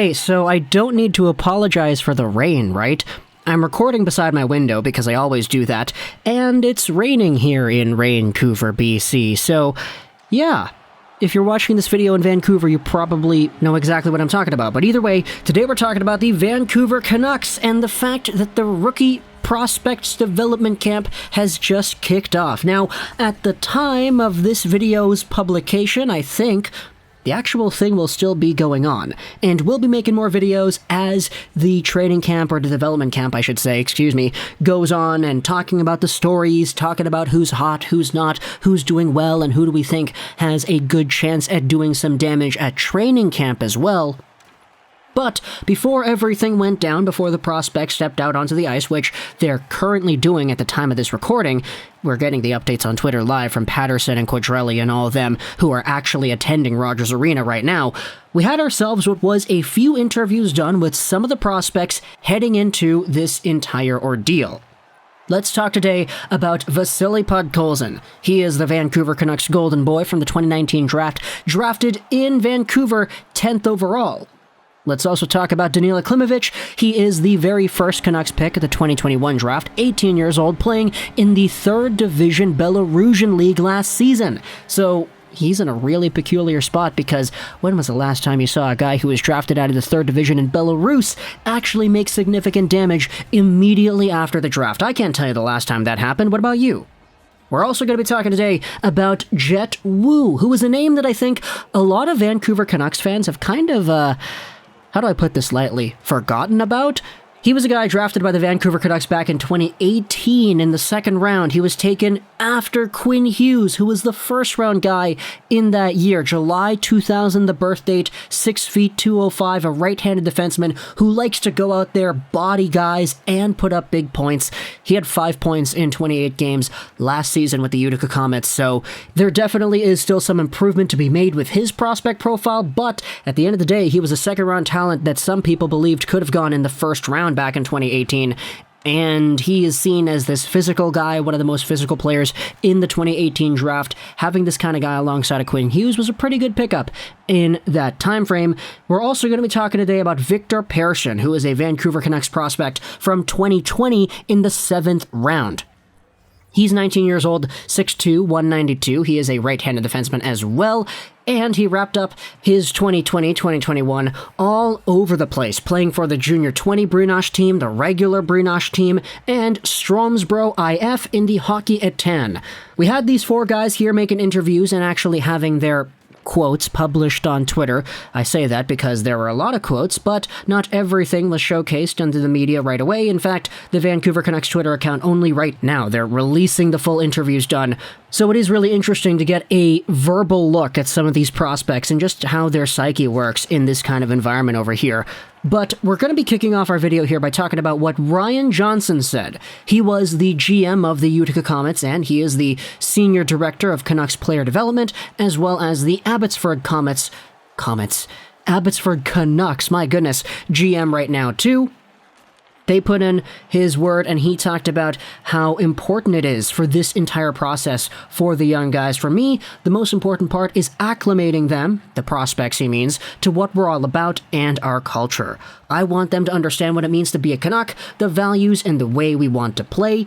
Hey, so I don't need to apologize for the rain, right? I'm recording beside my window because I always do that, and it's raining here in Vancouver, BC, so yeah. If you're watching this video in Vancouver, you probably know exactly what I'm talking about. But either way, today we're talking about the Vancouver Canucks and the fact that the rookie Prospects Development Camp has just kicked off. Now, at the time of this video's publication, I think the actual thing will still be going on, and we'll be making more videos as the training camp, or the development camp, I should say, goes on, and talking about the stories, talking about who's hot, who's not, who's doing well, and who do we think has a good chance at doing some damage at training camp as well. But before everything went down, before the prospects stepped out onto the ice, which they're currently doing at the time of this recording, we're getting the updates on Twitter live from Patterson and Quadrelli and all of them who are actually attending Rogers Arena right now, we had ourselves what was a few interviews done with some of the prospects heading into this entire ordeal. Let's talk today about Vasili Podkolzin. He is the Vancouver Canucks Golden Boy from the 2019 draft, drafted in Vancouver 10th overall. Let's also talk about Danila Klimovich. He is the very first Canucks pick of the 2021 draft, 18 years old, playing in the 3rd Division Belarusian League last season. So he's in a really peculiar spot because when was the last time you saw a guy who was drafted out of the 3rd Division in Belarus actually make significant damage immediately after the draft? I can't tell you the last time that happened. What about you? We're also going to be talking today about Jett Woo, who is a name that I think a lot of Vancouver Canucks fans have kind of, how do I put this lightly, forgotten about? He was a guy drafted by the Vancouver Canucks back in 2018 in the 2nd round. He was taken after Quinn Hughes, who was the 1st-round guy in that year. July 2000, the birth date, 6 feet 205, a right-handed defenseman who likes to go out there, body guys, and put up big points. He had 5 points in 28 games last season with the Utica Comets, so there definitely is still some improvement to be made with his prospect profile, but at the end of the day, he was a 2nd-round talent that some people believed could have gone in the 1st round back in 2018, and he is seen as this physical guy, one of the most physical players in the 2018 draft. Having this kind of guy alongside of Quinn Hughes was a pretty good pickup in that time frame. We're also going to be talking today about Viktor Persson, who is a Vancouver Canucks prospect from 2020 in the 7th round. He's 19 years old, 6'2", 192. He is a right-handed defenseman as well, and he wrapped up his 2020-2021 all over the place, playing for the Junior 20 Brunosh team, the regular Brunosh team, and Stromsbro IF in the Hockey at 10. We had these 4 guys here making interviews and actually having their quotes published on Twitter. I say that because there were a lot of quotes, but not everything was showcased into the media right away. In fact, the Vancouver Canucks Twitter account only right now, they're releasing the full interviews done. So it is really interesting to get a verbal look at some of these prospects and just how their psyche works in this kind of environment over here. But we're going to be kicking off our video here by talking about what Ryan Johnson said. He was the GM of the Utica Comets, and he is the Senior Director of Canucks Player Development, as well as the Abbotsford Abbotsford Canucks, my goodness, GM right now too. They put in his word, and he talked about how important it is for this entire process for the young guys. For me, the most important part is acclimating them, the prospects he means, to what we're all about and our culture. I want them to understand what it means to be a Canuck, the values and the way we want to play.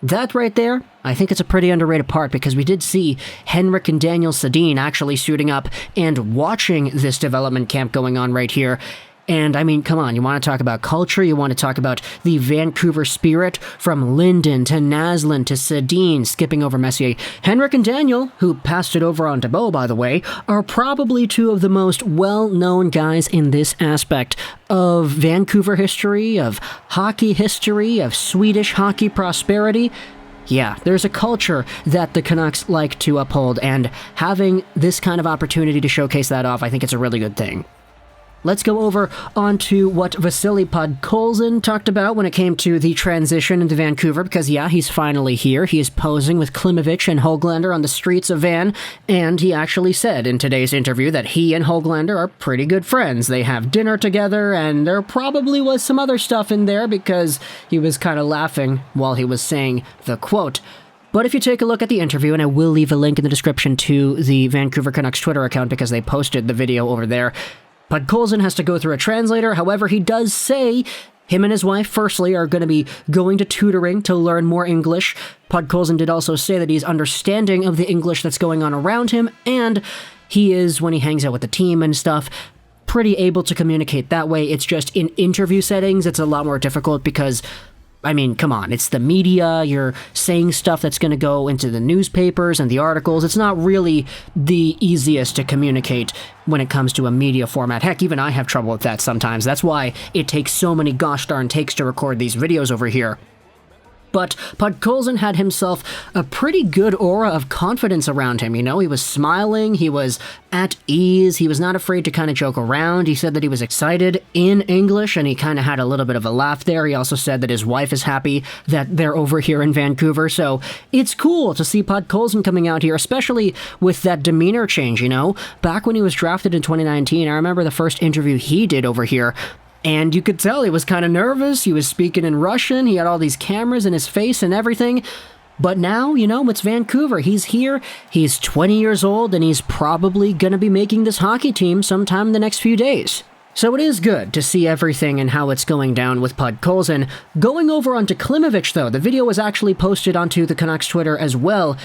That right there, I think it's a pretty underrated part because we did see Henrik and Daniel Sedin actually suiting up and watching this development camp going on right here. And I mean, come on, you want to talk about culture, you want to talk about the Vancouver spirit, from Linden to Naslund to Sedin, skipping over Messier. Henrik and Daniel, who passed it over on Debeau, by the way, are probably 2 of the most well-known guys in this aspect of Vancouver history, of hockey history, of Swedish hockey prosperity. Yeah, there's a culture that the Canucks like to uphold, and having this kind of opportunity to showcase that off, I think it's a really good thing. Let's go over onto what Vasili Podkolzin talked about when it came to the transition into Vancouver, because yeah, he's finally here. He is posing with Klimovich and Höglander on the streets of Van, and he actually said in today's interview that he and Höglander are pretty good friends. They have dinner together, and there probably was some other stuff in there because he was kind of laughing while he was saying the quote. But if you take a look at the interview, and I will leave a link in the description to the Vancouver Canucks Twitter account because they posted the video over there, Podkolzin has to go through a translator. However, he does say him and his wife, firstly, are going to be going to tutoring to learn more English. Podkolzin did also say that he's understanding of the English that's going on around him, and he is, when he hangs out with the team and stuff, pretty able to communicate that way. It's just in interview settings, it's a lot more difficult because, I mean, come on, it's the media, you're saying stuff that's going to go into the newspapers and the articles. It's not really the easiest to communicate when it comes to a media format. Heck, even I have trouble with that sometimes. That's why it takes so many gosh darn takes to record these videos over here. But Podkolzin had himself a pretty good aura of confidence around him, you know? He was smiling, he was at ease, he was not afraid to kind of joke around. He said that he was excited in English, and he kind of had a little bit of a laugh there. He also said that his wife is happy that they're over here in Vancouver, so it's cool to see Podkolzin coming out here, especially with that demeanor change, you know? Back when he was drafted in 2019, I remember the first interview he did over here, and you could tell he was kind of nervous. He was speaking in Russian. He had all these cameras in his face and everything. But now, you know, it's Vancouver. He's here. He's 20 years old, and he's probably going to be making this hockey team sometime in the next few days. So it is good to see everything and how it's going down with Podkolzin. Going over onto Klimovich, though, the video was actually posted onto the Canucks Twitter as well.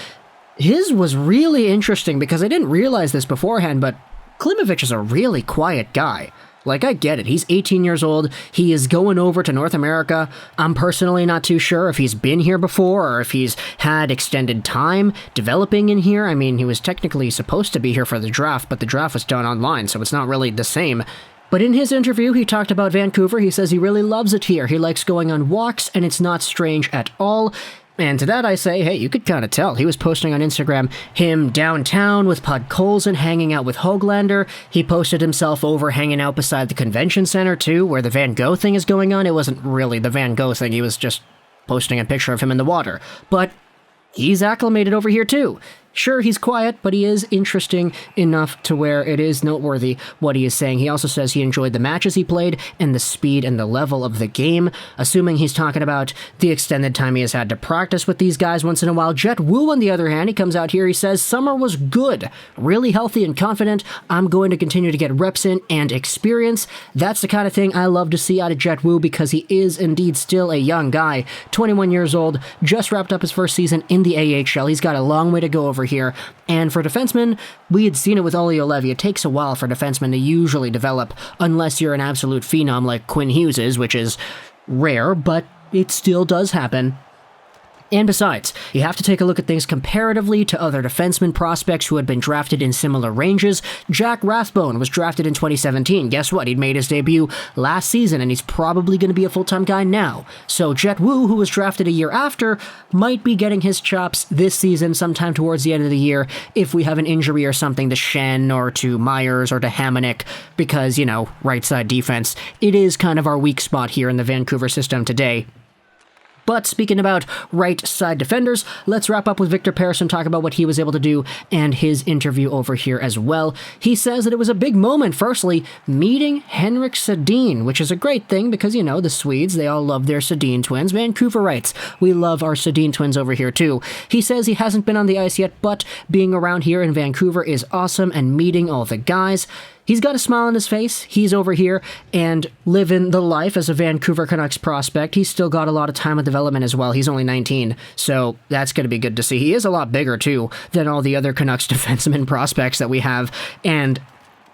His was really interesting because I didn't realize this beforehand, but Klimovich is a really quiet guy. Like, I get it. He's 18 years old. He is going over to North America. I'm personally not too sure if he's been here before or if he's had extended time developing in here. I mean, he was technically supposed to be here for the draft, but the draft was done online, so it's not really the same. But in his interview, he talked about Vancouver. He says he really loves it here. He likes going on walks, and it's not strange at all. And to that I say, hey, you could kind of tell. He was posting on Instagram him downtown with Podkolzin hanging out with Höglander. He posted himself over hanging out beside the convention center, too, where the Van Gogh thing is going on. It wasn't really the Van Gogh thing. He was just posting a picture of him in the water. But he's acclimated over here, too. Sure, he's quiet, but he is interesting enough to where it is noteworthy what he is saying. He also says he enjoyed the matches he played and the speed and the level of the game, assuming he's talking about the extended time he has had to practice with these guys once in a while. Jett Woo, on the other hand, he comes out here, he says, summer was good, really healthy and confident. I'm going to continue to get reps in and experience. That's the kind of thing I love to see out of Jett Woo because he is indeed still a young guy, 21 years old, just wrapped up his first season in the AHL. He's got a long way to go over here. And for defensemen, we had seen it with Olli Juolevi. It takes a while for defensemen to usually develop, unless you're an absolute phenom like Quinn Hughes is, which is rare, but it still does happen. And besides, you have to take a look at things comparatively to other defenseman prospects who had been drafted in similar ranges. Jack Rathbone was drafted in 2017. Guess what? He'd made his debut last season, and he's probably going to be a full-time guy now. So Jett Woo, who was drafted a year after, might be getting his chops this season sometime towards the end of the year if we have an injury or something to Shen or to Myers or to Hamonic, because, you know, right side defense, it is kind of our weak spot here in the Vancouver system today. But speaking about right side defenders, let's wrap up with Viktor Persson, talk about what he was able to do and his interview over here as well. He says that it was a big moment, firstly, meeting Henrik Sedin, which is a great thing because, you know, the Swedes, they all love their Sedin twins. Vancouverites, we love our Sedin twins over here too. He says he hasn't been on the ice yet, but being around here in Vancouver is awesome and meeting all the guys. He's got a smile on his face. He's over here and living the life as a Vancouver Canucks prospect. He's still got a lot of time of development as well. He's only 19, so that's going to be good to see. He is a lot bigger, too, than all the other Canucks defenseman prospects that we have, and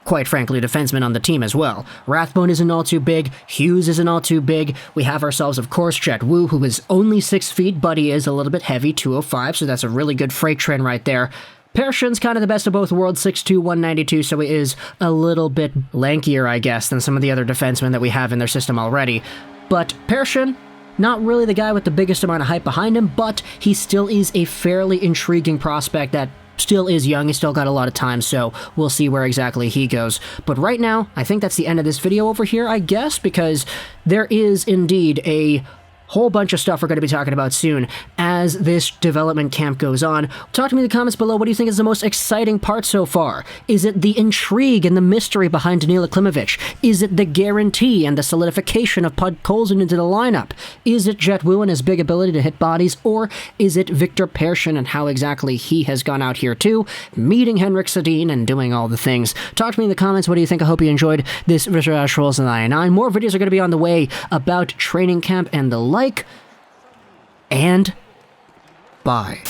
quite frankly, defensemen on the team as well. Rathbone isn't all too big. Hughes isn't all too big. We have ourselves, of course, Jett Woo, who is only 6 feet, but he is a little bit heavy, 205, so that's a really good freight train right there. Persson's kind of the best of both worlds, 6'2", 192, so he is a little bit lankier, I guess, than some of the other defensemen that we have in their system already. But Persson, not really the guy with the biggest amount of hype behind him, but he still is a fairly intriguing prospect that still is young. He's still got a lot of time, so we'll see where exactly he goes. But right now, I think that's the end of this video over here, I guess, because there is indeed a Whole bunch of stuff we're going to be talking about soon as this development camp goes on. Talk to me in the comments below. What do you think is the most exciting part so far? Is it the intrigue and the mystery behind Danila Klimovich? Is it the guarantee and the solidification of Podkolzin into the lineup? Is it Jett Woo and his big ability to hit bodies? Or is it Viktor Persson and how exactly he has gone out here too, meeting Henrik Sedin and doing all the things? Talk to me in the comments. What do you think? I hope you enjoyed this Research Rolls in the 99. More videos are going to be on the way about training camp and the like. And bye.